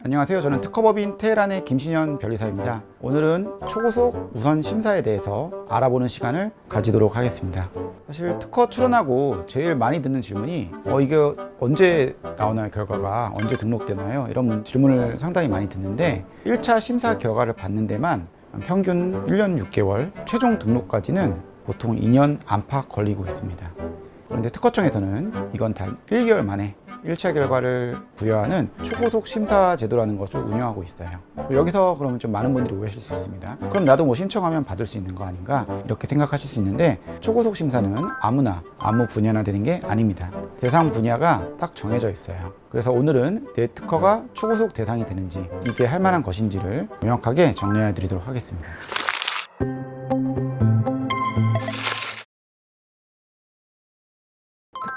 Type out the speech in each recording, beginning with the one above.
안녕하세요. 저는 특허법인 테헤란의 김신현 변리사입니다. 오늘은 초고속 우선 심사에 대해서 알아보는 시간을 가지도록 하겠습니다. 사실 특허 출원하고 제일 많이 듣는 질문이 이게 언제 나오나요? 결과가 언제 등록되나요? 이런 질문을 상당히 많이 듣는데 1차 심사 결과를 받는 데만 평균 1년 6개월, 최종 등록까지는 보통 2년 안팎 걸리고 있습니다. 그런데 특허청에서는 이건 단 1개월 만에 1차 결과를 부여하는 초고속 심사 제도라는 것을 운영하고 있어요. 여기서 그러면 좀 많은 분들이 오해하실 수 있습니다. 그럼 나도 뭐 신청하면 받을 수 있는 거 아닌가? 이렇게 생각하실 수 있는데 초고속 심사는 아무나 아무 분야나 되는 게 아닙니다. 대상 분야가 딱 정해져 있어요. 그래서 오늘은 내 특허가 초고속 대상이 되는지 이게 할 만한 것인지를 명확하게 정리해 드리도록 하겠습니다.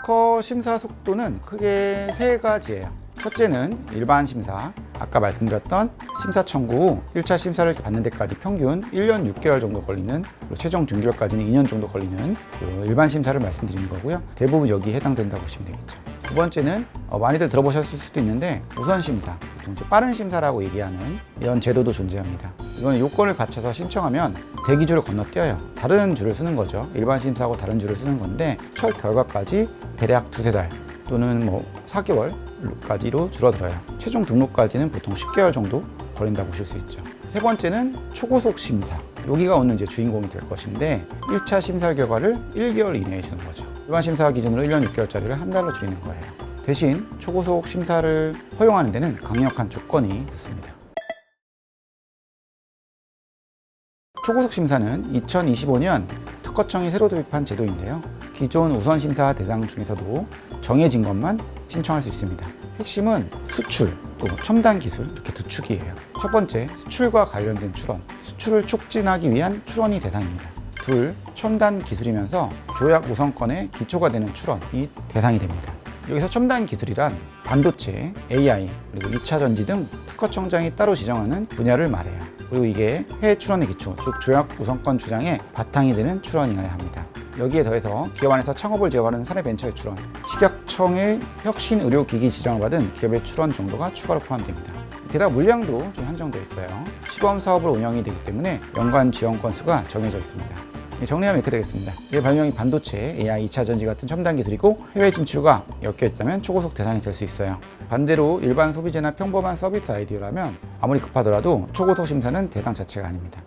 특허 심사 속도는 크게 세 가지예요. 첫째는 일반 심사, 아까 말씀드렸던 심사 청구 후 1차 심사를 받는 데까지 평균 1년 6개월 정도 걸리는, 그리고 최종 준결까지는 2년 정도 걸리는 그 일반 심사를 말씀드리는 거고요. 대부분 여기에 해당된다고 보시면 되겠죠. 두 번째는 많이들 들어보셨을 수도 있는데 우선 심사, 보통 이제 빠른 심사라고 얘기하는 이런 제도도 존재합니다. 이건 요건을 갖춰서 신청하면 대기줄을 건너뛰어요. 다른 줄을 쓰는 거죠. 일반 심사하고 다른 줄을 쓰는 건데 첫 결과까지 대략 두세 달 또는 4개월까지로 줄어들어요. 최종 등록까지는 보통 10개월 정도 걸린다고 보실 수 있죠. 세 번째는 초고속 심사. 여기가 오늘 이제 주인공이 될 것인데 1차 심사 결과를 1개월 이내에 주는 거죠. 일반 심사 기준으로 1년 6개월짜리를 한 달로 줄이는 거예요. 대신 초고속 심사를 허용하는 데는 강력한 조건이 붙습니다. 초고속 심사는 2025년 특허청이 새로 도입한 제도인데요. 기존 우선 심사 대상 중에서도 정해진 것만 신청할 수 있습니다. 핵심은 수출, 또 첨단 기술 이렇게 두 축이에요. 첫 번째, 수출과 관련된 출원, 수출을 촉진하기 위한 출원이 대상입니다. 둘, 첨단 기술이면서 조약 우선권의 기초가 되는 출원이 대상이 됩니다. 여기서 첨단 기술이란 반도체, AI, 그리고 2차 전지 등 특허청장이 따로 지정하는 분야를 말해요. 그리고 이게 해외 출원의 기초, 즉 조약 우선권 주장의 바탕이 되는 출원이어야 합니다. 여기에 더해서 기업 안에서 창업을 지원하는 사내벤처의 출원, 식약청의 혁신 의료기기 지정을 받은 기업의 출원 정도가 추가로 포함됩니다. 게다가 물량도 좀 한정되어 있어요. 시범 사업으로 운영이 되기 때문에 연간 지원 건수가 정해져 있습니다. 정리하면 이렇게 되겠습니다. 이 발명이 반도체, AI, 2차 전지 같은 첨단 기술이고 해외 진출과 엮여 있다면 초고속 대상이 될 수 있어요. 반대로 일반 소비재나 평범한 서비스 아이디어라면 아무리 급하더라도 초고속 심사는 대상 자체가 아닙니다.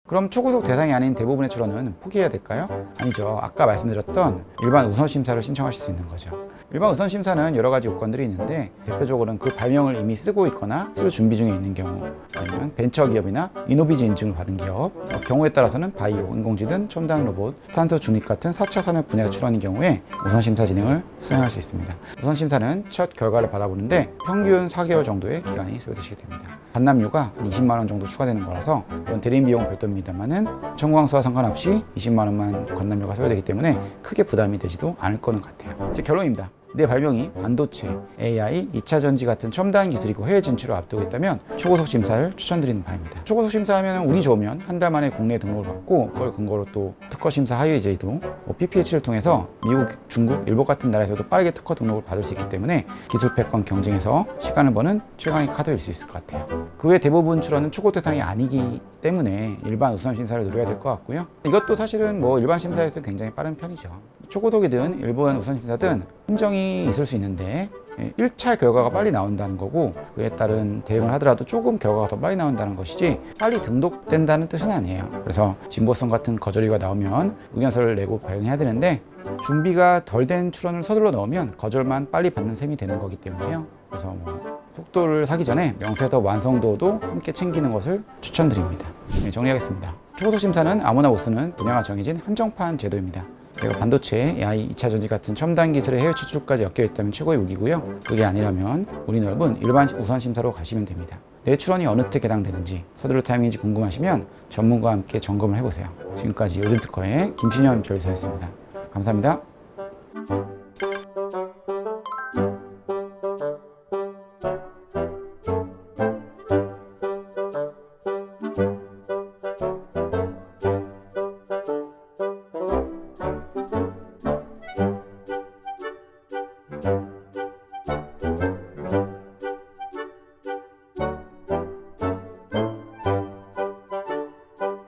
그럼 초고속 대상이 아닌 대부분의 출원은 포기해야 될까요? 아니죠. 아까 말씀드렸던 일반 우선 심사를 신청하실 수 있는 거죠. 일반 우선 심사는 여러 가지 요건들이 있는데 대표적으로는 그 발명을 이미 쓰고 있거나 쓸 준비 중에 있는 경우, 아니면 벤처기업이나 이노비즈 인증을 받은 기업, 경우에 따라서는 바이오, 인공지능, 첨단 로봇, 탄소 중립 같은 4차 산업 분야 출원인 경우에 우선 심사 진행을 수행할 수 있습니다. 우선 심사는 첫 결과를 받아보는데 평균 4개월 정도의 기간이 소요되시게 됩니다. 반납료가 한 20만 원 정도 추가되는 거라서 이건 대리인 비용 별도입니다만은 청구항수와 상관없이 20만 원만 관납료가 소요되기 때문에 크게 부담이 되지도 않을 거는 같아요. 이제 결론입니다. 내 발명이 반도체, AI, 2차 전지 같은 첨단 기술이고 해외 진출을 앞두고 있다면 초고속 심사를 추천드리는 바입니다. 초고속 심사하면 운이 좋으면 한 달 만에 국내 등록을 받고 그걸 근거로 또 특허 심사 하위 제도 PPH를 통해서 미국, 중국, 일본 같은 나라에서도 빠르게 특허 등록을 받을 수 있기 때문에 기술 패권 경쟁에서 시간을 버는 최강의 카드일 수 있을 것 같아요. 그 외 대부분 출원은 초고 대상이 아니기 때문에 일반 우선 심사를 노려야 될 것 같고요. 이것도 사실은 일반 심사에서 굉장히 빠른 편이죠. 초고속이든 일반 우선 심사든 흔적이 있을 수 있는데 1차 결과가 빨리 나온다는 거고 그에 따른 대응을 하더라도 조금 결과가 더 빨리 나온다는 것이지 빨리 등록된다는 뜻은 아니에요. 그래서 진보성 같은 거절이가 나오면 의견서를 내고 발행해야 되는데 준비가 덜 된 출원을 서둘러 넣으면 거절만 빨리 받는 셈이 되는 거기 때문에요. 그래서 속도를 사기 전에 명세서 완성도도 함께 챙기는 것을 추천드립니다. 정리하겠습니다. 초고속 심사는 아무나 못 쓰는 분야가 정해진 한정판 제도입니다. 내가 반도체, AI, 2차 전지 같은 첨단 기술의 해외 추출까지 엮여 있다면 최고의 무기고요. 그게 아니라면 우리 넓은 일반 우선 심사로 가시면 됩니다. 내 출원이 어느 때 개당되는지 서두를 타이밍인지 궁금하시면 전문가와 함께 점검을 해보세요. 지금까지 요즘 특허의 김신현 변리사였습니다. 감사합니다.